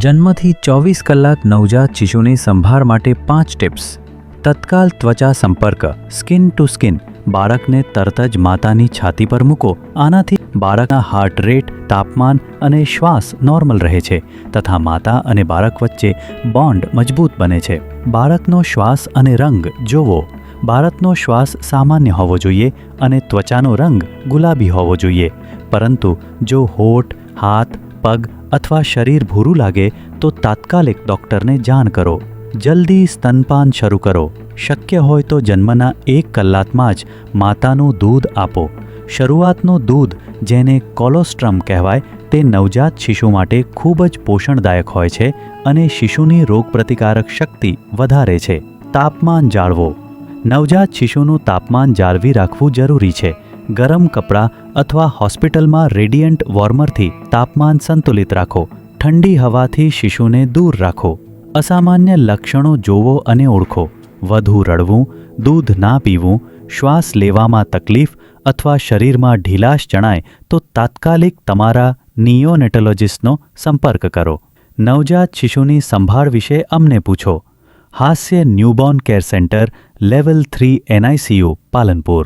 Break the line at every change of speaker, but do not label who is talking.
જન્મથી 24 કલાક નવજાત શિશુની સંભાળ માટે 5 ટિપ્સ. તત્કાલ ત્વચા સંપર્ક, સ્કિન ટુ સ્કિન. બાળકને તરત જ માતાની છાતી પર મૂકો. આનાથી બાળકના હાર્ટ રેટ, તાપમાન અને શ્વાસ નોર્મલ રહે છે તથા માતા અને બાળક વચ્ચે બોન્ડ મજબૂત બને છે. બાળકનો શ્વાસ અને રંગ જોવો. બાળકનો શ્વાસ સામાન્ય હોવો જોઈએ અને ત્વચાનો રંગ ગુલાબી હોવો જોઈએ. પરંતુ જો હોઠ, હાથ, પગ અથવા શરીર ભૂરું લાગે તો તાત્કાલિક ડૉક્ટરને જાણ કરો. જલ્દી સ્તનપાન શરૂ કરો. શક્ય હોય તો જન્મના 1 કલાકમાં જ માતાનું દૂધ આપો. શરૂઆતનું દૂધ, જેને કોલોસ્ટ્રમ કહેવાય, તે નવજાત શિશુ માટે ખૂબ જ પોષણદાયક હોય છે અને શિશુની રોગપ્રતિકારક શક્તિ વધારે છે. તાપમાન જાળવો. નવજાત શિશુનું તાપમાન જાળવી રાખવું જરૂરી છે. ગરમ કપડાં અથવા હોસ્પિટલમાં રેડિયન્ટ વોર્મરથી તાપમાન સંતુલિત રાખો. ઠંડી હવાથી શિશુને દૂર રાખો. અસામાન્ય લક્ષણો જોવો અને ઓળખો. વધુ રડવું, દૂધ ના પીવું, શ્વાસ લેવામાં તકલીફ અથવા શરીરમાં ઢીલાશ જણાય તો તાત્કાલિક તમારા નિયોનેટોલોજિસ્ટનો સંપર્ક કરો. નવજાત શિશુની સંભાળ વિશે અમને પૂછો. હાસ્ય newborn care centre, level 3 NICU, Palanpur.